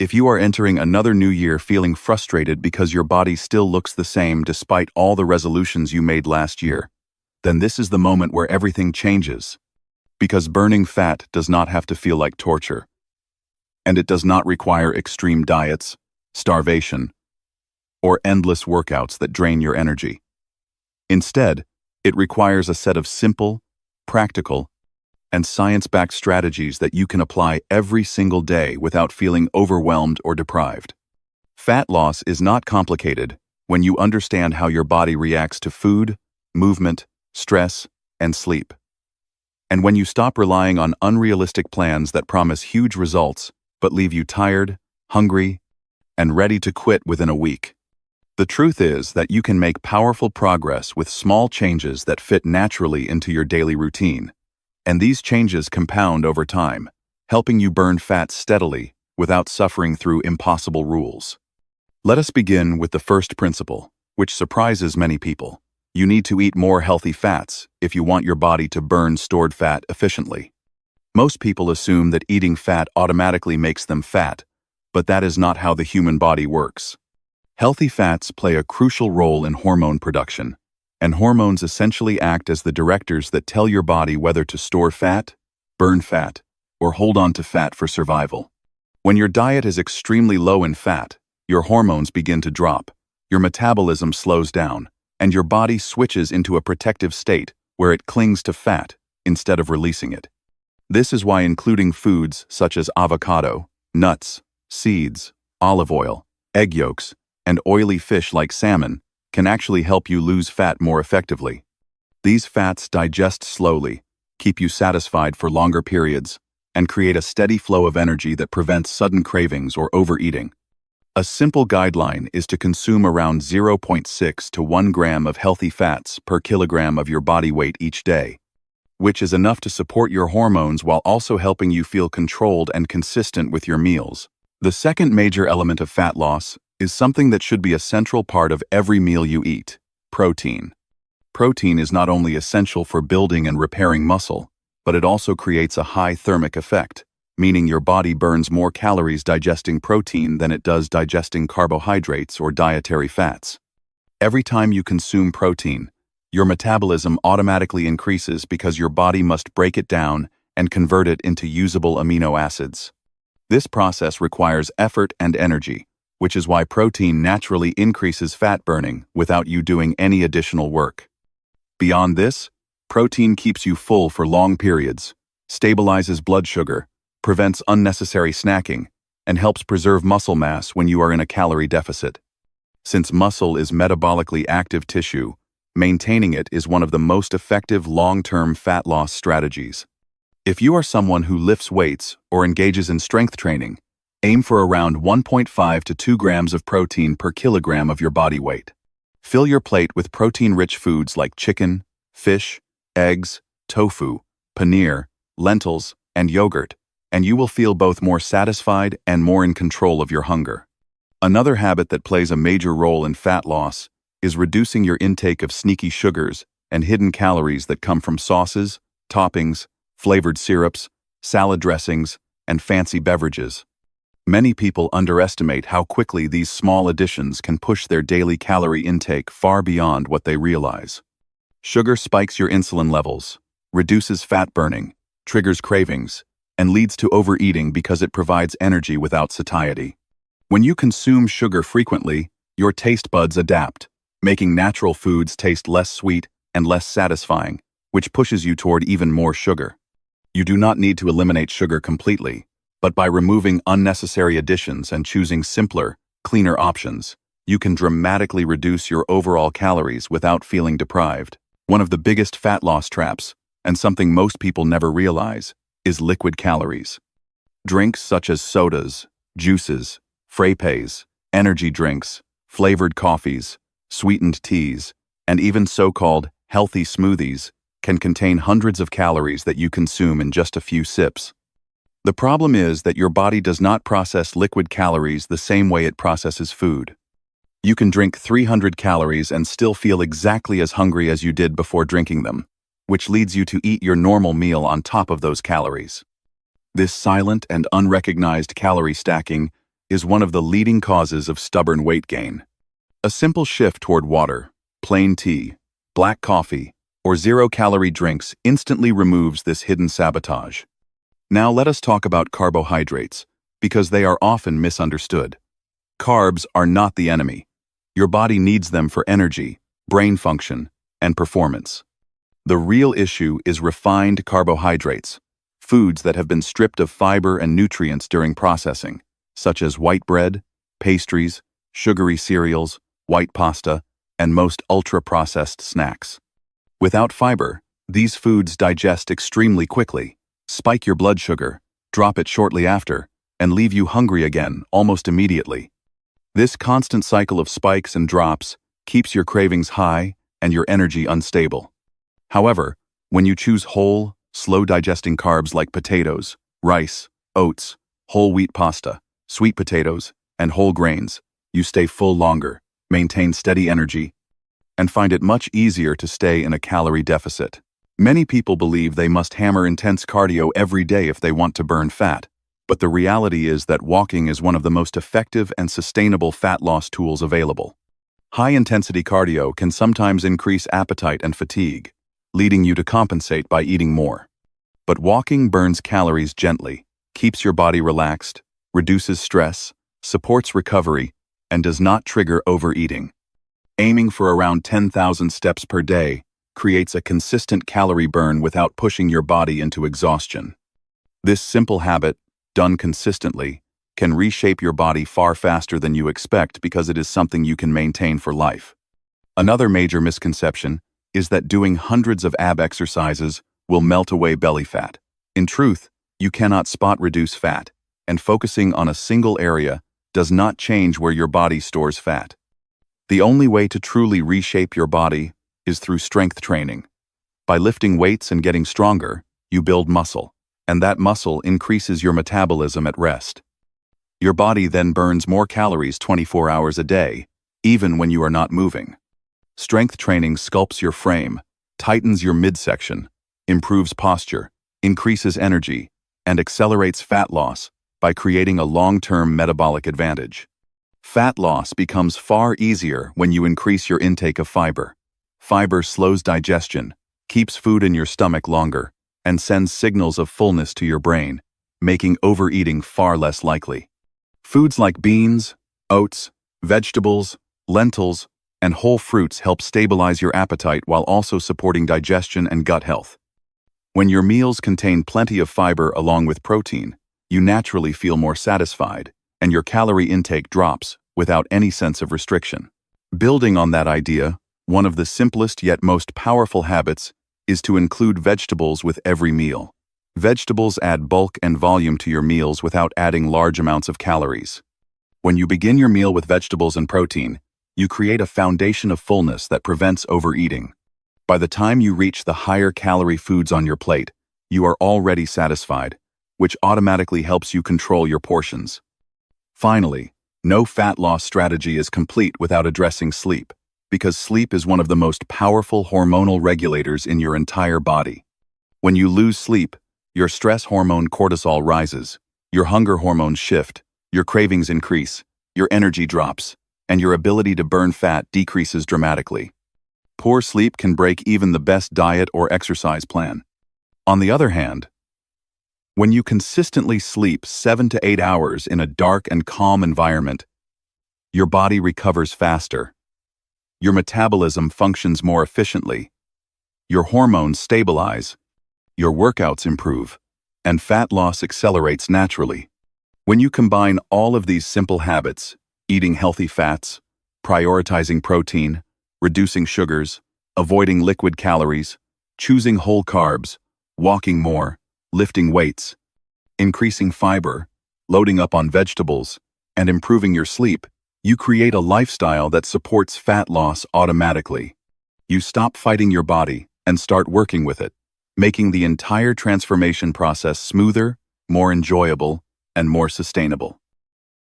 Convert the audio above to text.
If you are entering another new year feeling frustrated because your body still looks the same despite all the resolutions you made last year, then this is the moment where everything changes. Because burning fat does not have to feel like torture. And it does not require extreme diets, starvation, or endless workouts that drain your energy. Instead, it requires a set of simple, practical, and science-backed strategies that you can apply every single day without feeling overwhelmed or deprived. Fat loss is not complicated when you understand how your body reacts to food, movement, stress, and sleep. And when you stop relying on unrealistic plans that promise huge results but leave you tired, hungry, and ready to quit within a week. The truth is that you can make powerful progress with small changes that fit naturally into your daily routine. And these changes compound over time, helping you burn fat steadily without suffering through impossible rules. Let us begin with the first principle, which surprises many people. You need to eat more healthy fats if you want your body to burn stored fat efficiently. Most people assume that eating fat automatically makes them fat, but that is not how the human body works. Healthy fats play a crucial role in hormone production, and hormones essentially act as the directors that tell your body whether to store fat, burn fat, or hold on to fat for survival. When your diet is extremely low in fat, your hormones begin to drop, your metabolism slows down, and your body switches into a protective state where it clings to fat instead of releasing it. This is why including foods such as avocado, nuts, seeds, olive oil, egg yolks, and oily fish like salmon can actually help you lose fat more effectively. These fats digest slowly, keep you satisfied for longer periods, and create a steady flow of energy that prevents sudden cravings or overeating. A simple guideline is to consume around 0.6 to 1 gram of healthy fats per kilogram of your body weight each day, which is enough to support your hormones while also helping you feel controlled and consistent with your meals. The second major element of fat loss is something that should be a central part of every meal you eat: protein. Protein is not only essential for building and repairing muscle, but it also creates a high thermic effect, meaning your body burns more calories digesting protein than it does digesting carbohydrates or dietary fats. Every time you consume protein, your metabolism automatically increases because your body must break it down and convert it into usable amino acids. This process requires effort and energy, which is why protein naturally increases fat burning without you doing any additional work. Beyond this, protein keeps you full for long periods, stabilizes blood sugar, prevents unnecessary snacking, and helps preserve muscle mass when you are in a calorie deficit. Since muscle is metabolically active tissue, maintaining it is one of the most effective long-term fat loss strategies. If you are someone who lifts weights or engages in strength training, aim for around 1.5 to 2 grams of protein per kilogram of your body weight. Fill your plate with protein-rich foods like chicken, fish, eggs, tofu, paneer, lentils, and yogurt, and you will feel both more satisfied and more in control of your hunger. Another habit that plays a major role in fat loss is reducing your intake of sneaky sugars and hidden calories that come from sauces, toppings, flavored syrups, salad dressings, and fancy beverages. Many people underestimate how quickly these small additions can push their daily calorie intake far beyond what they realize. Sugar spikes your insulin levels, reduces fat burning, triggers cravings, and leads to overeating because it provides energy without satiety. When you consume sugar frequently, your taste buds adapt, making natural foods taste less sweet and less satisfying, which pushes you toward even more sugar. You do not need to eliminate sugar completely, but by removing unnecessary additions and choosing simpler, cleaner options, you can dramatically reduce your overall calories without feeling deprived. One of the biggest fat loss traps, and something most people never realize, is liquid calories. Drinks such as sodas, juices, frappes, energy drinks, flavored coffees, sweetened teas, and even so-called healthy smoothies can contain hundreds of calories that you consume in just a few sips. The problem is that your body does not process liquid calories the same way it processes food. You can drink 300 calories and still feel exactly as hungry as you did before drinking them, which leads you to eat your normal meal on top of those calories. This silent and unrecognized calorie stacking is one of the leading causes of stubborn weight gain. A simple shift toward water, plain tea, black coffee, or zero-calorie drinks instantly removes this hidden sabotage. Now let us talk about carbohydrates, because they are often misunderstood. Carbs are not the enemy. Your body needs them for energy, brain function, and performance. The real issue is refined carbohydrates, foods that have been stripped of fiber and nutrients during processing, such as white bread, pastries, sugary cereals, white pasta, and most ultra-processed snacks. Without fiber, these foods digest extremely quickly, spike your blood sugar, drop it shortly after, and leave you hungry again almost immediately. This constant cycle of spikes and drops keeps your cravings high and your energy unstable. However, when you choose whole, slow-digesting carbs like potatoes, rice, oats, whole wheat pasta, sweet potatoes, and whole grains, you stay full longer, maintain steady energy, and find it much easier to stay in a calorie deficit. Many people believe they must hammer intense cardio every day if they want to burn fat, but the reality is that walking is one of the most effective and sustainable fat loss tools available. High-intensity cardio can sometimes increase appetite and fatigue, leading you to compensate by eating more. But walking burns calories gently, keeps your body relaxed, reduces stress, supports recovery, and does not trigger overeating. Aiming for around 10,000 steps per day creates a consistent calorie burn without pushing your body into exhaustion. This simple habit, done consistently, can reshape your body far faster than you expect because it is something you can maintain for life. Another major misconception is that doing hundreds of ab exercises will melt away belly fat. In truth, you cannot spot reduce fat, and focusing on a single area does not change where your body stores fat. The only way to truly reshape your body is through strength training. By lifting weights and getting stronger, you build muscle, and that muscle increases your metabolism at rest. Your body then burns more calories 24 hours a day, even when you are not moving. Strength training sculpts your frame, tightens your midsection, improves posture, increases energy, and accelerates fat loss by creating a long-term metabolic advantage. Fat loss becomes far easier when you increase your intake of fiber. Fiber slows digestion, keeps food in your stomach longer, and sends signals of fullness to your brain, making overeating far less likely. Foods like beans, oats, vegetables, lentils, and whole fruits help stabilize your appetite while also supporting digestion and gut health. When your meals contain plenty of fiber along with protein, you naturally feel more satisfied, and your calorie intake drops without any sense of restriction. Building on that idea, one of the simplest yet most powerful habits is to include vegetables with every meal. Vegetables add bulk and volume to your meals without adding large amounts of calories. When you begin your meal with vegetables and protein, you create a foundation of fullness that prevents overeating. By the time you reach the higher calorie foods on your plate, you are already satisfied, which automatically helps you control your portions. Finally, no fat loss strategy is complete without addressing sleep, because sleep is one of the most powerful hormonal regulators in your entire body. When you lose sleep, your stress hormone cortisol rises, your hunger hormones shift, your cravings increase, your energy drops, and your ability to burn fat decreases dramatically. Poor sleep can break even the best diet or exercise plan. On the other hand, when you consistently sleep 7 to 8 hours in a dark and calm environment, your body recovers faster. Your metabolism functions more efficiently. Your hormones stabilize. Your workouts improve. And fat loss accelerates naturally. When you combine all of these simple habits, eating healthy fats, prioritizing protein, reducing sugars, avoiding liquid calories, choosing whole carbs, walking more, lifting weights, increasing fiber, loading up on vegetables, and improving your sleep, you create a lifestyle that supports fat loss automatically. You stop fighting your body and start working with it, making the entire transformation process smoother, more enjoyable, and more sustainable.